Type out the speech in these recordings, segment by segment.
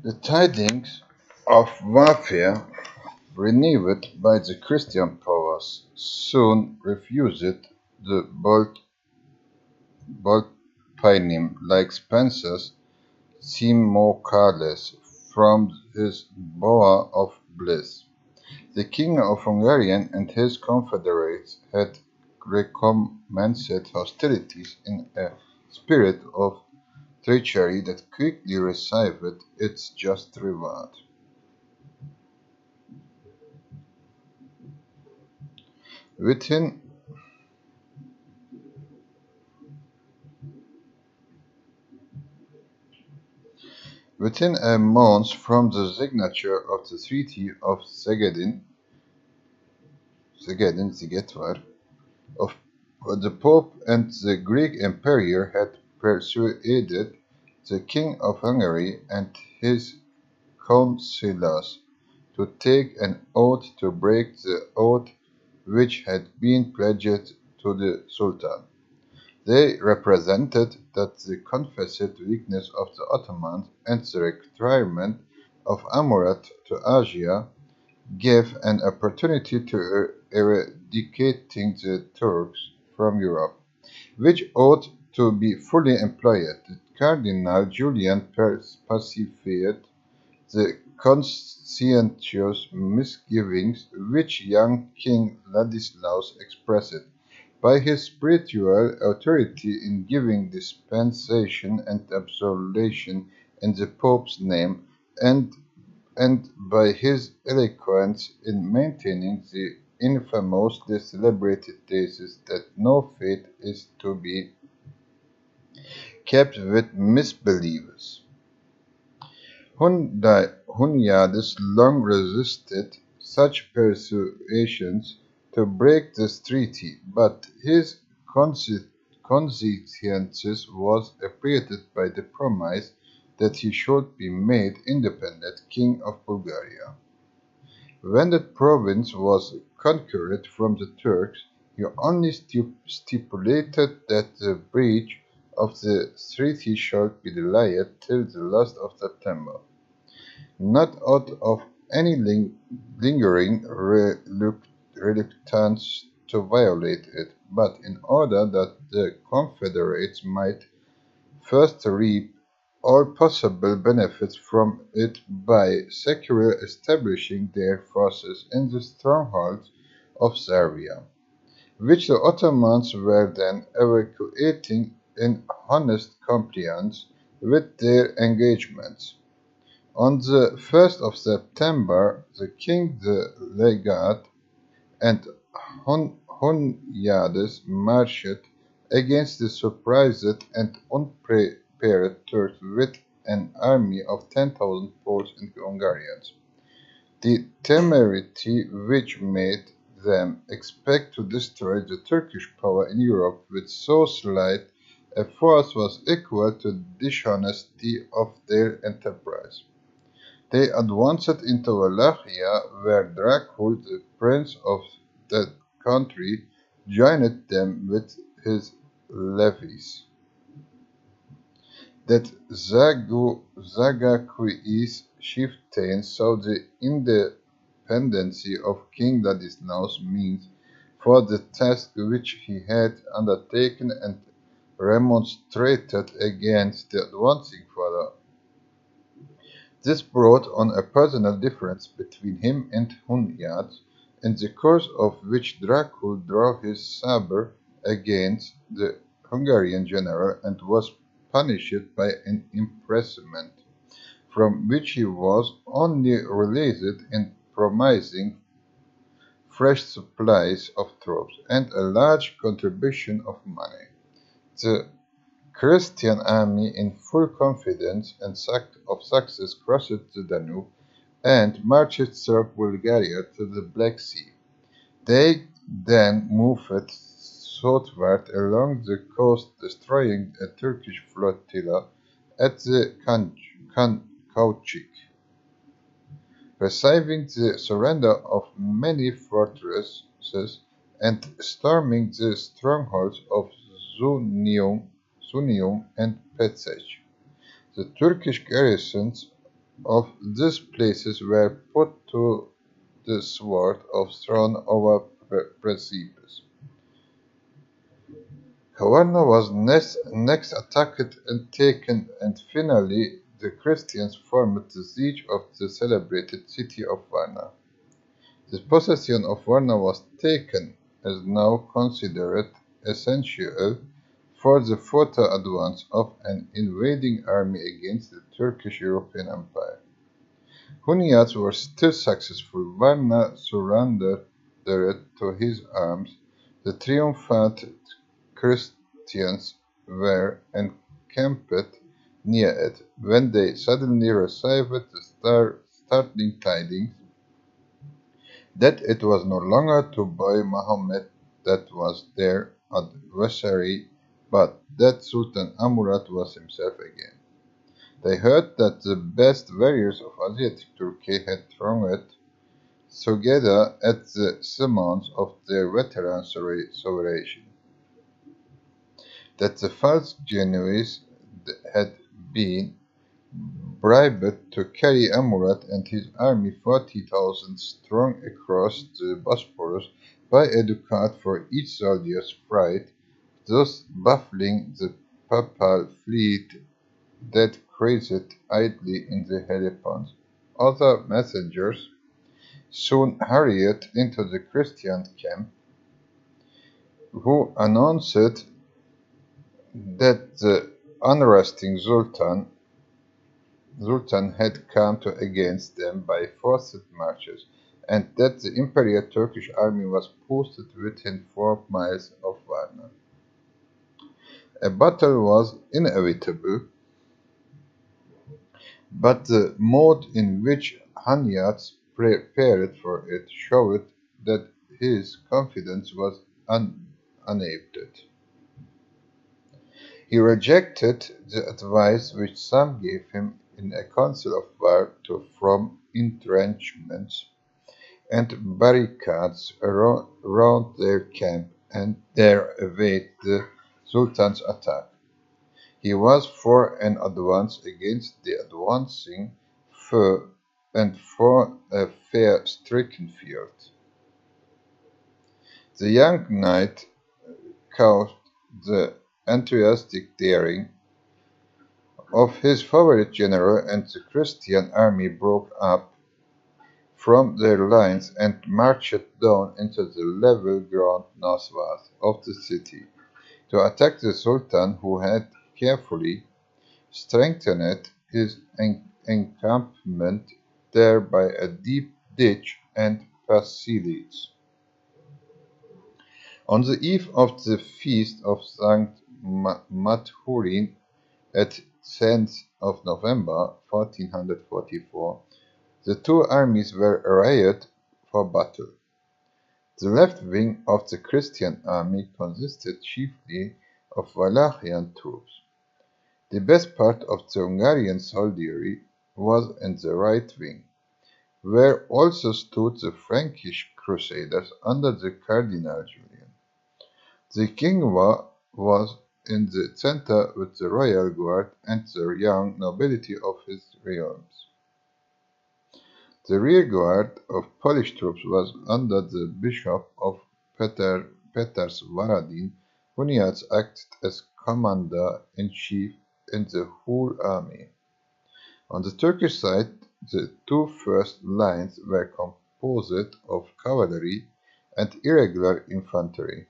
The tidings of warfare, renewed by the Christian powers, soon refused the bold paynim, like Spencer's, seem more careless from his bower of bliss. The King of Hungary and his confederates had recommenced hostilities in a spirit of treachery that quickly received its just reward. Within a month from the signature of the Treaty of Szegedin, the Pope and the Greek Emperor had persuaded the King of Hungary and his councillors to take an oath to break the oath which had been pledged to the Sultan. They represented that the confessed weakness of the Ottomans and the retirement of Amurath to Asia gave an opportunity to eradicating the Turks from Europe, which ought to be fully employed. Cardinal Julian pacified the conscientious misgivings which young King Ladislaus expressed by his spiritual authority in giving dispensation and absolution in the Pope's name, and by his eloquence in maintaining the infamously celebrated thesis that no faith is to be kept with misbelievers. Hunyadis long resisted such persuasions to break this treaty, but his conscience was appeased by the promise that he should be made independent king of Bulgaria. When that province was conquered from the Turks, he only stipulated that the breach of the treaty should be delayed till the last of September, not out of any lingering reluctance to violate it, but in order that the confederates might first reap all possible benefits from it by securely establishing their forces in the strongholds of Serbia, which the Ottomans were then evacuating in honest compliance with their engagements. On the 1st of September, the king, the legate, and Hunyadis marched against the surprised and unprepared Turks with an army of 10,000 Poles and Hungarians. The temerity which made them expect to destroy the Turkish power in Europe with so slight a force was equal to the dishonesty of their enterprise. They advanced into Wallachia, where Dracul, the prince of that country, joined them with his levies. That Zagakui's chieftains saw the independency of King Ladislaus means for the task which he had undertaken and remonstrated against the advancing further. This brought on a personal difference between him and Hunyad, in the course of which Dracul drew his sabre against the Hungarian general and was punished by an imprisonment, from which he was only released in promising fresh supplies of troops and a large contribution of money. The Christian army, in full confidence and of success, crossed the Danube and marched through Bulgaria to the Black Sea. They then moved southward along the coast, destroying a Turkish flotilla at the Kauchik, receiving the surrender of many fortresses and storming the strongholds of Sunium and Petsech. The Turkish garrisons of these places were put to the sword or thrown over precipices. Varna was next attacked and taken, and finally the Christians formed the siege of the celebrated city of Varna. The possession of Varna was taken as now considered essential for the further advance of an invading army against the Turkish European Empire. Hunyats were still successful. Varna surrendered to his arms. The triumphant Christians were encamped near it, when they suddenly received the startling tidings that it was no longer the boy Mohammed that was their adversary, but that Sultan Amurath was himself again. They heard that the best warriors of Asiatic Turkey had thronged together at the summons of their veteran sovereign, that the false Genoese had been bribed to carry Amurath and his army 40,000 strong across the Bosphorus by a ducat for each soldier's fright, thus baffling the papal fleet that cruised idly in the Hellespont. Other messengers soon hurried into the Christian camp, who announced that the unresting Sultan had come against them by forced marches, and that the Imperial Turkish army was posted within 4 miles of Varna. A battle was inevitable, but the mode in which Hunyadi prepared for it showed that his confidence was unabated. He rejected the advice which some gave him in a council of war to form entrenchments and barricades around their camp and there await the Sultan's attack. He was for an advance against the advancing foe and for a fair-stricken field. The young knight caught the enthusiastic daring of his favorite general, and the Christian army broke up from their lines and marched down into the level ground northwest of the city to attack the Sultan, who had carefully strengthened his encampment there by a deep ditch and facilities. On the eve of the feast of St. Mathurin at 10th of November 1444, the two armies were arrayed for battle. The left wing of the Christian army consisted chiefly of Wallachian troops. The best part of the Hungarian soldiery was in the right wing, where also stood the Frankish crusaders under the Cardinal Julian. The king was in the center with the royal guard and the young nobility of his realms. The rear guard of Polish troops was under the Bishop of Peterswaradin. Hunyadi acted as commander-in-chief in the whole army. On the Turkish side, the two first lines were composed of cavalry and irregular infantry.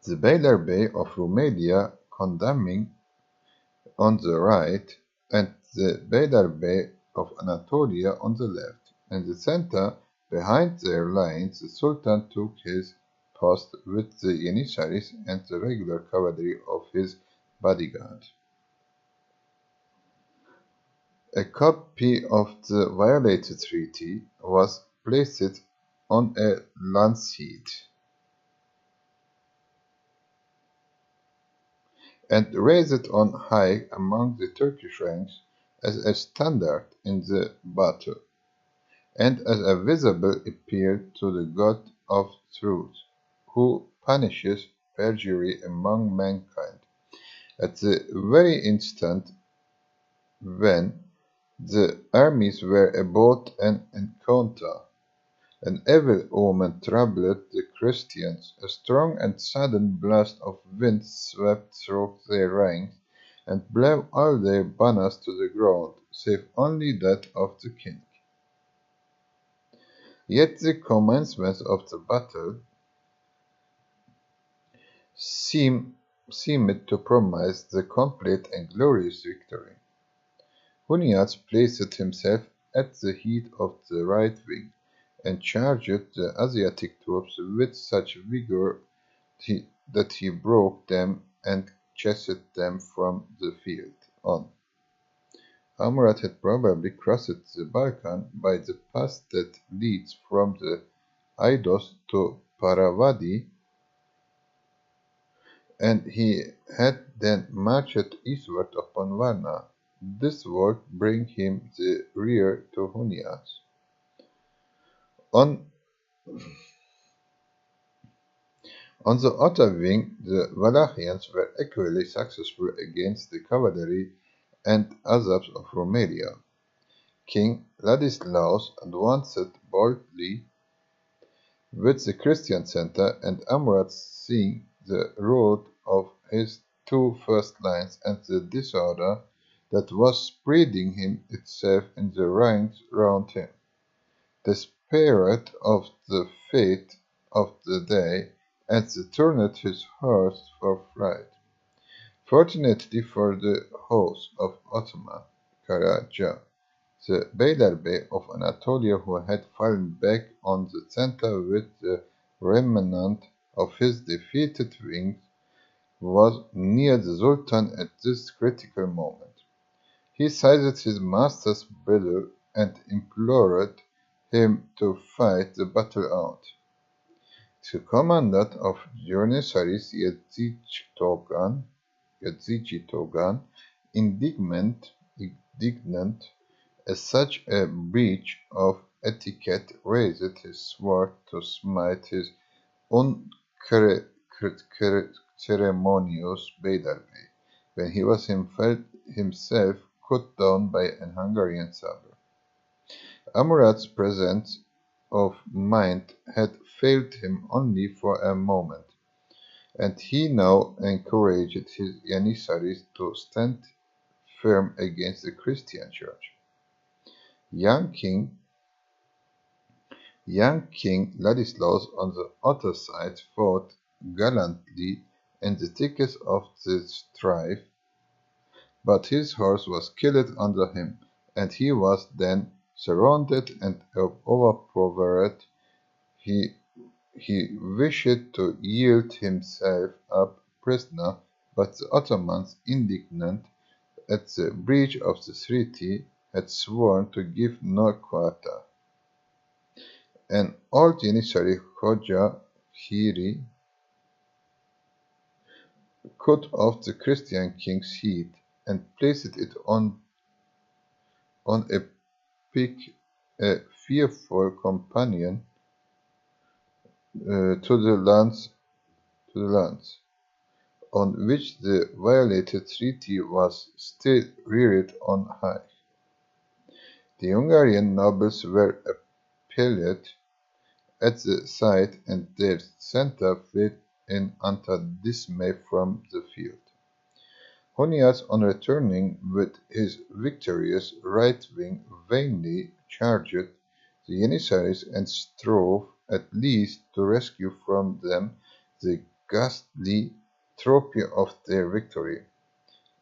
The Beylerbey of Rumelia condemning on the right, and the Beylerbey of Anatolia on the left. In the center, behind their lines, the Sultan took his post with the Janissaries and the regular cavalry of his bodyguard. A copy of the violated treaty was placed on a lancet and raised on high among the Turkish ranks as a standard in the battle, and as a visible appeal to the God of truth, who punishes perjury among mankind. At the very instant when The armies were about an encounter. An evil omen troubled the Christians. A strong and sudden blast of wind swept through their ranks, and blew all their banners to the ground, save only that of the king. Yet the commencement of the battle seemed to promise the complete and glorious victory. Huniades placed himself at the head of the right wing, and charged the Asiatic troops with such vigor that he broke them and chased them from the field on. Amurath had probably crossed the Balkan by the pass that leads from the Idos to Paravadi, and he had then marched eastward upon Varna. This would bring him the rear to Huniades. On the other wing, the Wallachians were equally successful against the cavalry and Azabs of Rumelia. King Ladislaus advanced boldly with the Christian center, and Amurath, seeing the rout of his two first lines and the disorder that was spreading itself in the ranks round him, despaired of the fate of the day, and turned his horse for flight. Fortunately for the host of Ottoman, Karaja, the Beylerbey of Anatolia, who had fallen back on the center with the remnant of his defeated wings, was near the Sultan at this critical moment. He seized his master's bridle and implored him to fight the battle out. The commandant of Janissaries, Yazigi-Togan, indignant at such a breach of etiquette, raised his sword to smite his unceremonious Beylerbey, when he was himself cut down by an Hungarian sabre. Amurath's presence of mind had failed him only for a moment, and he now encouraged his Janissaries to stand firm against the Christian Church. Young King Ladislaus on the other side fought gallantly in the thickest of the strife, but his horse was killed under him, and he was then surrounded and overpowered. He wished to yield himself up prisoner, but the Ottomans, indignant at the breach of the treaty, had sworn to give no quarter. An old Janissary, Hoja Hiri, cut off the Christian king's head and placed it on a pike, a fearful companion to the lance, on which the violated treaty was still reared on high. The Hungarian nobles were appalled at the sight, and their center fled in utter dismay from the field. Huniades, on returning with his victorious right wing, vainly charged the Janissaries and strove at least to rescue from them the ghastly trophy of their victory.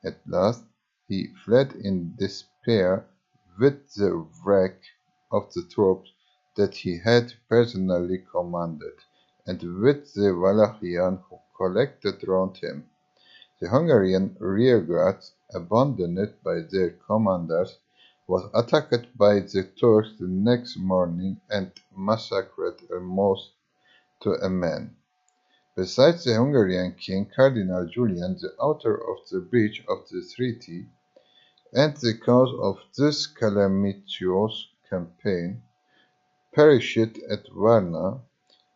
At last he fled in despair with the wreck of the troops that he had personally commanded, and with the Wallachian who collected round him. The Hungarian rearguard, abandoned by their commanders, was attacked by the Turks the next morning and massacred almost to a man. Besides the Hungarian king, Cardinal Julian, the author of the breach of the treaty and the cause of this calamitous campaign, perished at Varna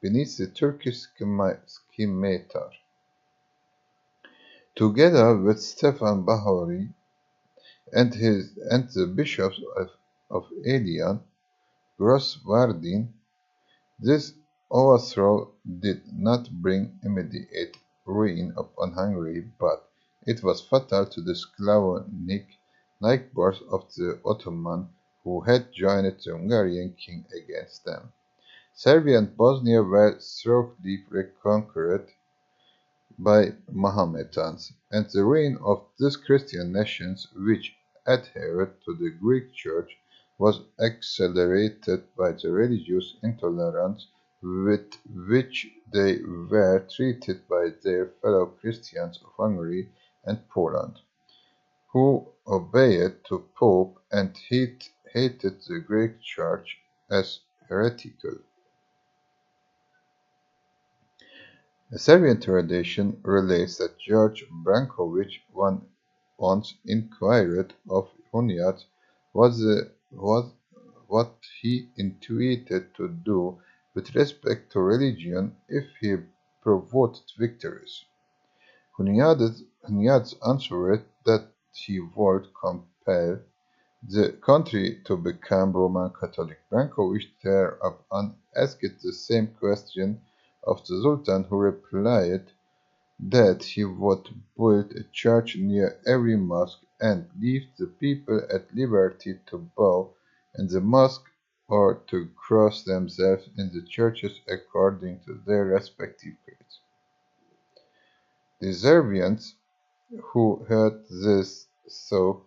beneath the Turkish scimitar. Together with Stefan Bahori, and the bishops of Elian, Grosswardin. This overthrow did not bring immediate ruin upon Hungary, but it was fatal to the Slavonic neighbors of the Ottoman who had joined the Hungarian king against them. Serbia and Bosnia were thoroughly reconquered by Mohammedans, and the reign of these Christian nations, which adhered to the Greek Church, was accelerated by the religious intolerance with which they were treated by their fellow Christians of Hungary and Poland, who obeyed the Pope and hated the Greek Church as heretical. A Serbian tradition relates that George Branković once inquired of Hunniat what he intended to do with respect to religion if he provoked victories. Hunniat answered that he would compel the country to become Roman Catholic. Branković thereupon asked the same question of the Sultan, who replied that he would build a church near every mosque and leave the people at liberty to bow in the mosque or to cross themselves in the churches according to their respective creeds. The Serbians, who heard this, thought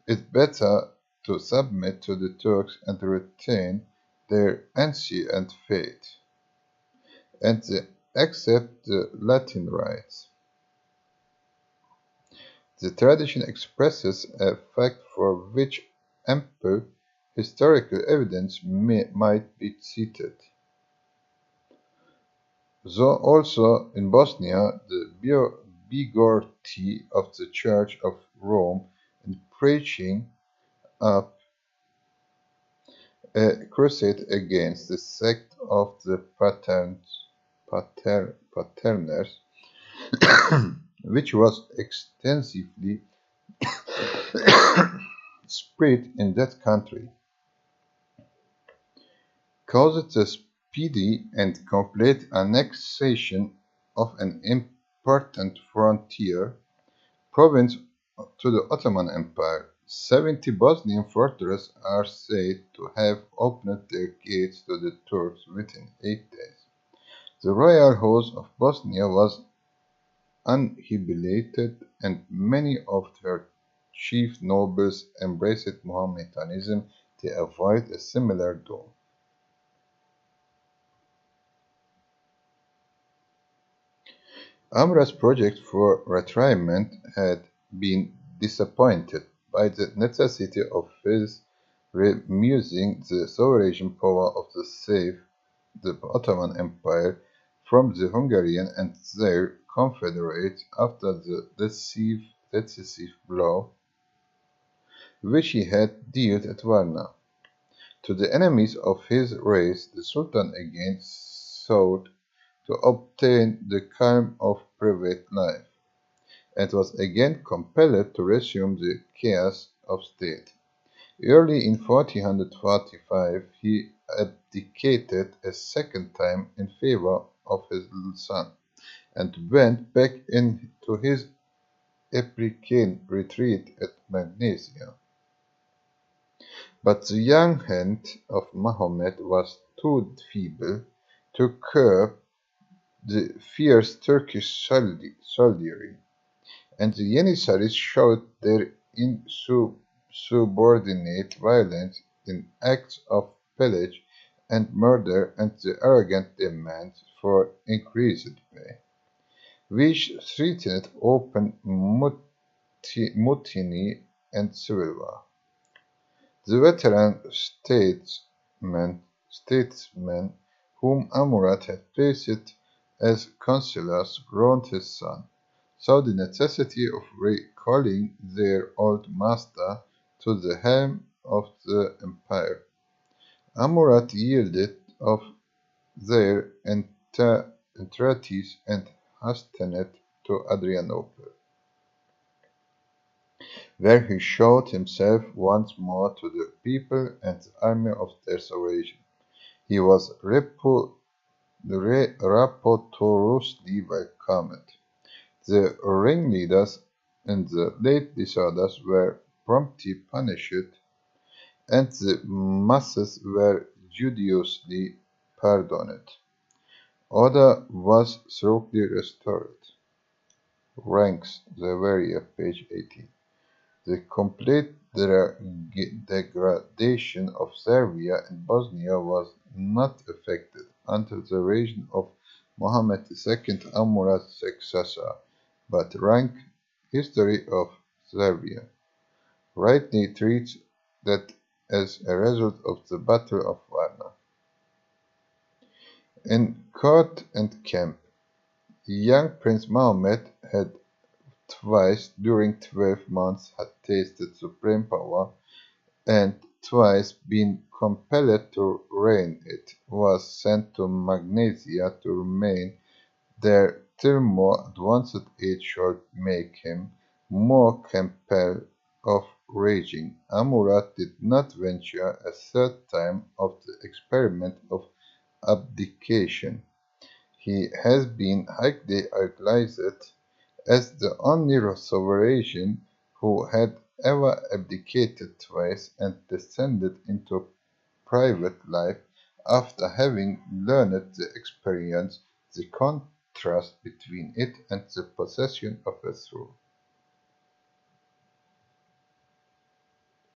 it better to submit to the Turks and retain their ancient faith, and they accept the Latin rites. The tradition expresses a fact for which ample historical evidence might be cited. Though also in Bosnia, the bigotry of the Church of Rome in preaching up a crusade against the sect of the Paterners, which was extensively spread in that country, caused the speedy and complete annexation of an important frontier province to the Ottoman Empire. 70 Bosnian fortresses are said to have opened their gates to the Turks within 8 days. The royal house of Bosnia was uninhibited, and many of her chief nobles embraced Mohammedanism to avoid a similar doom. Amr's project for retirement had been disappointed by the necessity of his removing the sovereign power of the Ottoman Empire from the Hungarian and their confederates after the decisive blow which he had dealt at Varna. To the enemies of his race, the Sultan again sought to obtain the calm of private life, and was again compelled to resume the cares of state. Early in 1445 he abdicated a second time in favor of his son, and went back into his Epican retreat at Magnesia. But the young hand of Mahomet was too feeble to curb the fierce Turkish soldiery, and the Janissaries showed their insubordinate violence in acts of pillage and murder and the arrogant demands for increased pay, which threatened open mutiny and civil war. The veteran statesman whom Amurath had placed as councillors round his son, saw the necessity of recalling their old master to the helm of the empire. Amurath yielded of their entreaties and hastened to Adrianople. where he showed himself once more to the people and the army of their sovereign. He was rapturously welcomed. The ringleaders in the late disorders were promptly punished, and the masses were judiciously pardoned. Order was thoroughly restored. Ranks, the very of page 18. The complete degradation of Serbia and Bosnia was not effected until the reign of Mohammed II, Amurat's successor, but rank history of Serbia rightly treats that as a result of the Battle of Varna. In court and camp, young Prince Mohammed had twice during 12 months had tasted supreme power, and twice been compelled to reign it, was sent to Magnesia to remain there till more advanced age should make him more capable of raging. Amurat did not venture a third time of the experiment of abdication. He has been highly idolized as the only sovereign who had ever abdicated twice and descended into private life after having learned the experience, the contrast between it and the possession of a throne.